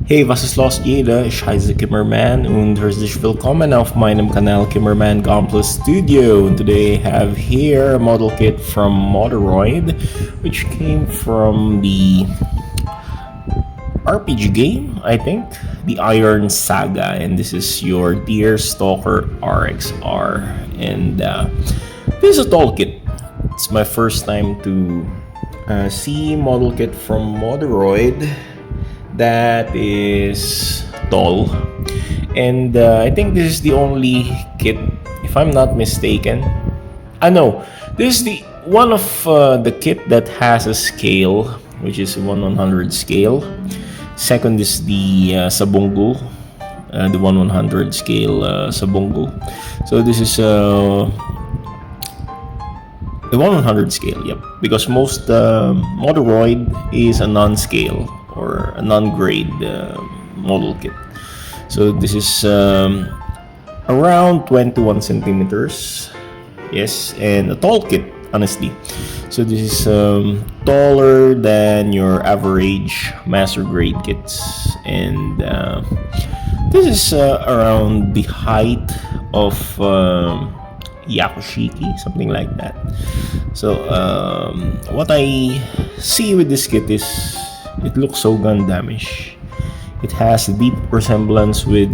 Hey, was ist los jeder? Ich heiße Kimmerman und herzlich willkommen auf meinem Kanal Kimmerman Gunpla Studio. And today I have here a model kit from Moderoid, which came from the RPG game, I think, the Iron Saga, and this is your dear Stalker RXR. And this is a tall kit. It's my first time to see model kit from Moderoid that is tall, and I think this is the only kit, if I'm not mistaken. I know this is the one of the kit that has a scale, which is 1/100 scale. Second is the Sabungo, the 1/100 scale Sabungo. So this is the 1/100 scale, yep. Because most Moderoid is a non-scale or a non-grade model kit. So this is around 21 centimeters. Yes, and a tall kit, honestly. So this is taller than your average master grade kits, and this is around the height of Yakushiki, something like that. So what I see with this kit is it looks so Gundamish. It has a deep resemblance with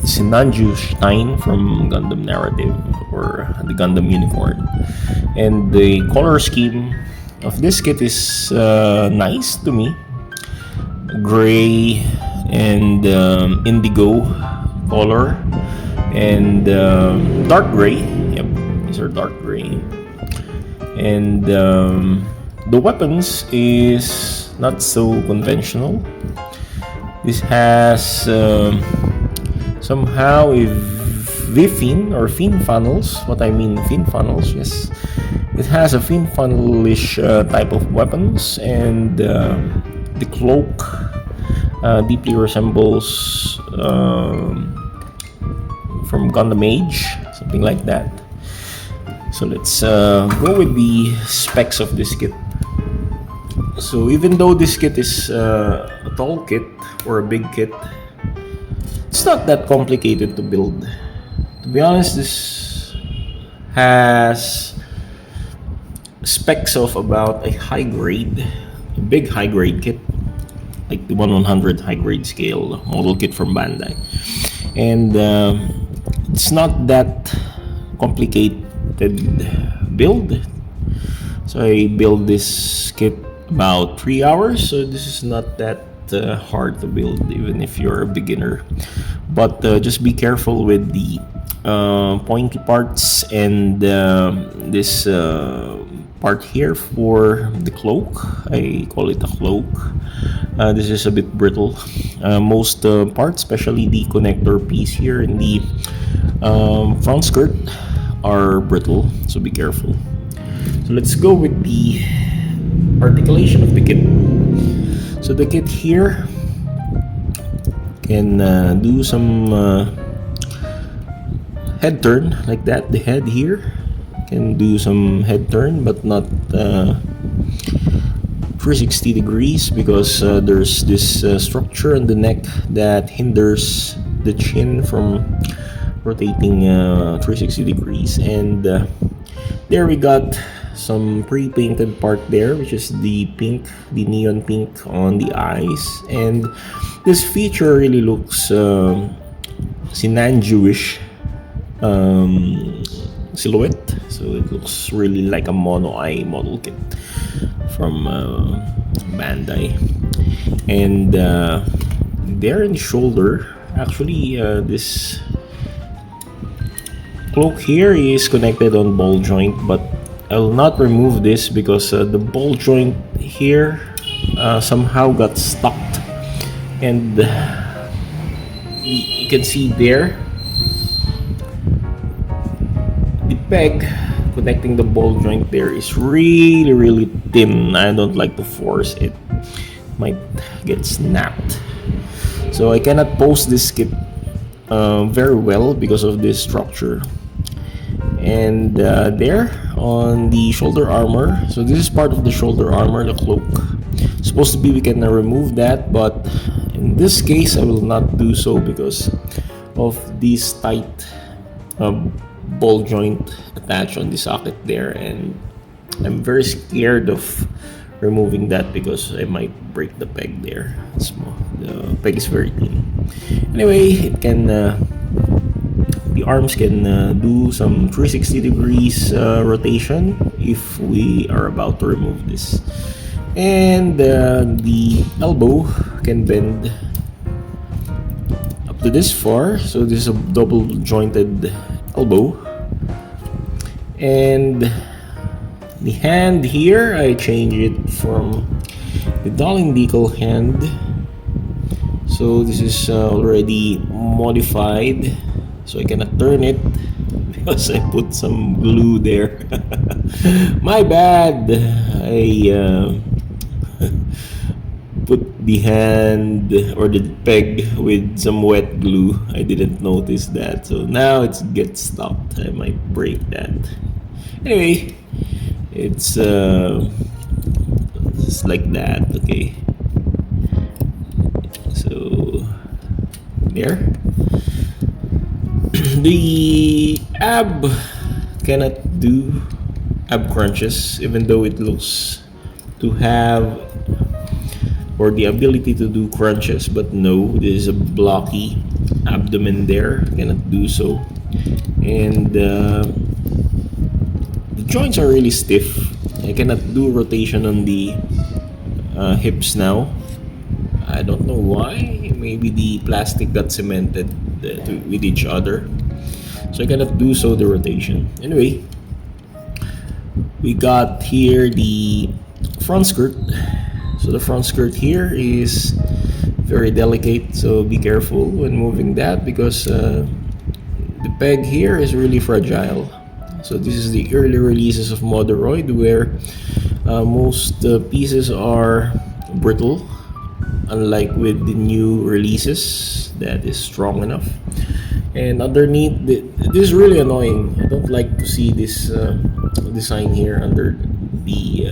Sinanju Stein from Gundam Narrative or the Gundam Unicorn. And the color scheme of this kit is nice to me. Gray and indigo color and dark gray. Yep, these are dark gray. And the weapons is not so conventional. This has somehow a V-fin or fin funnels. What I mean fin funnels, yes. It has a fin funnel-ish type of weapons, and the cloak deeply resembles from Gundam Age, something like that. So let's go with the specs of this kit. So even though this kit is a tall kit or a big kit, it's not that complicated to build. To be honest, this has specs of about a high grade, a big high grade kit, like the 1/100 high grade scale model kit from Bandai. And it's not that complicated build. So I build this kit about 3 hours, so this is not that hard to build even if you're a beginner. But just be careful with the pointy parts and this part here for the cloak. I call it a cloak. This is a bit brittle. Most parts, especially the connector piece here in the front skirt, are brittle, so be careful. So let's go with the articulation of the kit. So the kit here can do some head turn like that. The head here can do some head turn, but not 360 degrees, because there's this structure on the neck that hinders the chin from rotating 360 degrees. And there we got some pre-painted part there, which is the pink, the neon pink on the eyes. And this feature really looks Sinanju-ish silhouette, so it looks really like a mono eye model kit from Bandai. And there in the shoulder, actually this cloak here is connected on ball joint, but I will not remove this because the ball joint here somehow got stuck, and you can see there the peg connecting the ball joint there is really thin. I don't like to force it, might get snapped. So I cannot pose this kit very well because of this structure. And there on the shoulder armor, so this is part of the shoulder armor, the cloak. supposed to be we can remove that, but in this case I will not do so because of this tight ball joint attached on the socket there, and I'm very scared of removing that because I might break the peg there. The peg is very thin. Anyway, it can the arms can do some 360 degrees rotation if we are about to remove this, and the elbow can bend up to this far. So this is a double jointed elbow, and the hand here I change it from the Darling Decal hand. So this is already modified, so I cannot turn it because I put some glue there. My bad. I put the hand or the peg with some wet glue. I didn't notice that, so now it gets stopped. I might break that. Anyway, it's like that. Okay, so there. The ab cannot do ab crunches, even though it looks to have or the ability to do crunches, but no, there is a blocky abdomen there, cannot do so. And the joints are really stiff. I cannot do rotation on the hips now. I don't know why. Maybe the plastic got cemented with each other, so I cannot do so the rotation. Anyway, we got here the front skirt. So the front skirt here is very delicate, so be careful when moving that because the peg here is really fragile. So this is the early releases of Moderoid, where most pieces are brittle, unlike with the new releases that is strong enough. And underneath, this is really annoying. I don't like to see this design here under the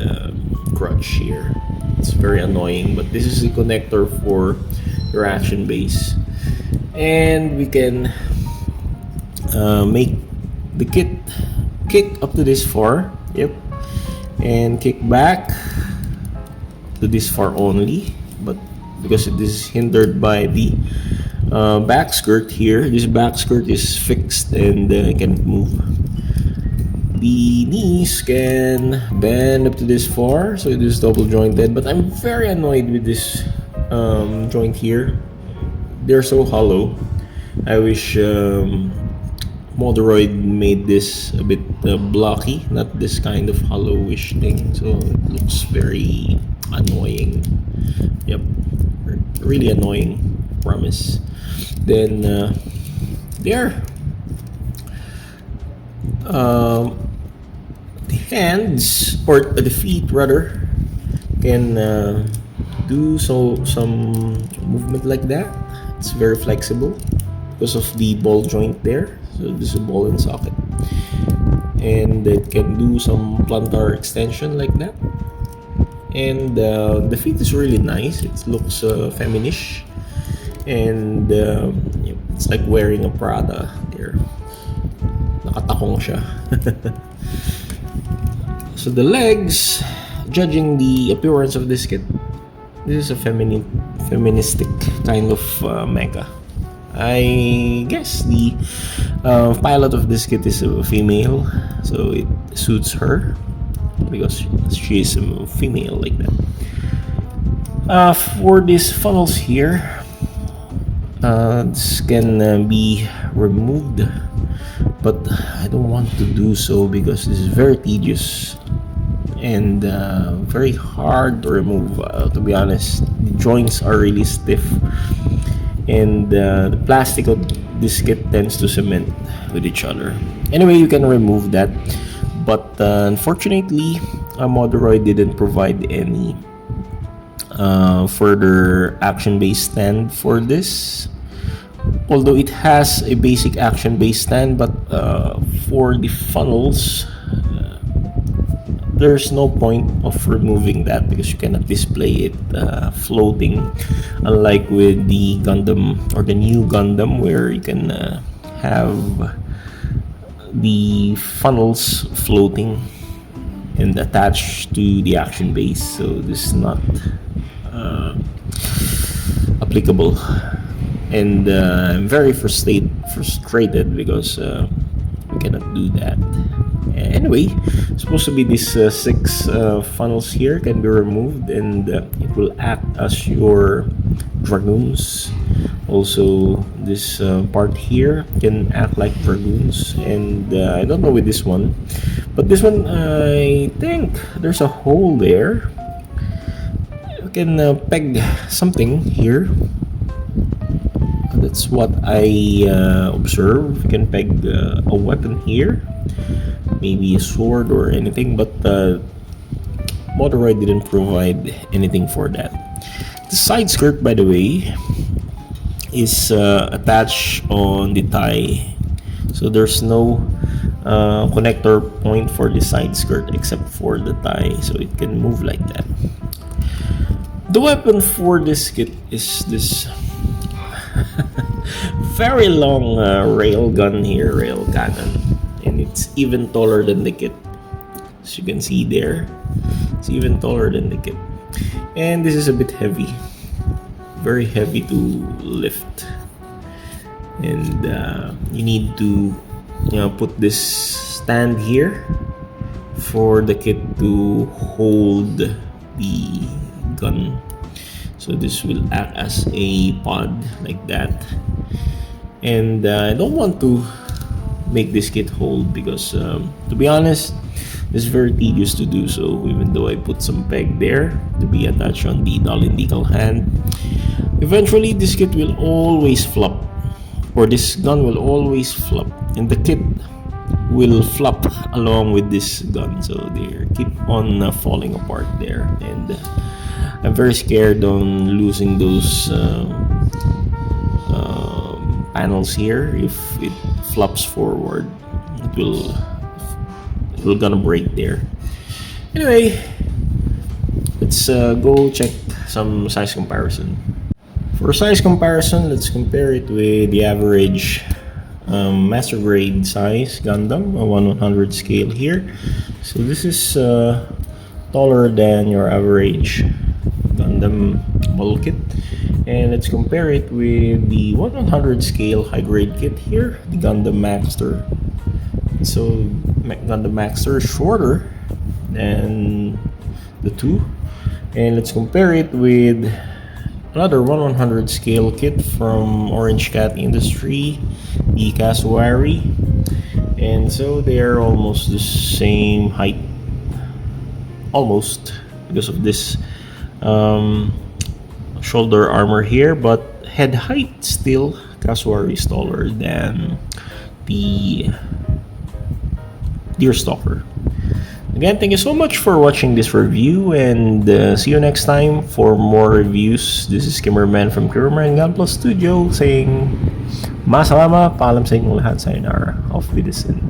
crutch here. It's very annoying, but this is the connector for your action base, and we can make the kit kick up to this far. Yep, and kick back to this far only, but because it is hindered by the back skirt here, this back skirt is fixed and can't move. The knees can bend up to this far, so it is double jointed, but I'm very annoyed with this joint here. They're so hollow. I wish Moderoid made this a bit blocky, not this kind of hollowish thing, so it looks very annoying. Yep, really annoying, promise. Then there. The hands, or the feet rather, can do some movement like that. It's very flexible because of the ball joint there. So this is a ball and socket, and it can do some plantar extension like that. And the feet is really nice. It looks feminish, and it's like wearing a Prada there. Nakatakong siya. So the legs, judging the appearance of this kit, this is a feministic kind of mecha. I guess the pilot of this kit is a female, so it suits her because she is a female like that. For these funnels here, this can be removed, but I don't want to do so because this is very tedious and very hard to remove. To be honest, the joints are really stiff, and the plastic of this kit tends to cement with each other. Anyway, you can remove that, but unfortunately, Moderoid didn't provide any further action-based stand for this. Although it has a basic action-based stand, but for the funnels, there's no point of removing that because you cannot display it floating, unlike with the Gundam or the new Gundam where you can have the funnels floating and attached to the action base. So this is not applicable, and I'm very frustrated because we cannot do that. Anyway, supposed to be these 6 funnels here can be removed, and it will act as your dragoons. Also, this part here can act like dragoons, and I don't know with this one, but this one I think there's a hole there. You can peg something here. That's what I observe. You can peg a weapon here, maybe a sword or anything, but Moderoid didn't provide anything for that. The side skirt, by the way, is attached on the thigh, so there's no connector point for the side skirt except for the thigh, so it can move like that. The weapon for this kit is this very long rail gun here, rail cannon, and it's even taller than the kit. As you can see there, it's even taller than the kit, and this is a bit heavy, very heavy to lift, and you need to put this stand here for the kit to hold the gun. So this will act as a pod like that, and I don't want to make this kit hold because to be honest, it's very tedious to do so. Even though I put some peg there to be attached on the decal hand, eventually this kit will always flop, or this gun will always flop, and the kit will flop along with this gun, so they keep on falling apart there, and I'm very scared on losing those panels here. If it flops forward, it will gonna break there. Anyway, let's go check some size comparison. For size comparison, let's compare it with the average master grade size Gundam, a 1/100 scale here. So this is taller than your average Gundam model kit, and let's compare it with the 1/100 scale high grade kit here, the Gundam Maxter. So Gundam Maxter is shorter than the two, and let's compare it with another 1/100 scale kit from Orange Cat Industry, the Cassowary, and so they are almost the same height, almost, because of this shoulder armor here, but head height still Cassowary is taller than the Stalker. Again, thank you so much for watching this review, and see you next time for more reviews. This is Kimmerman from Kimmerman Gunpla Studio saying masalama, paalam sa inyong lahat, sayonara, auf Wiedersehen.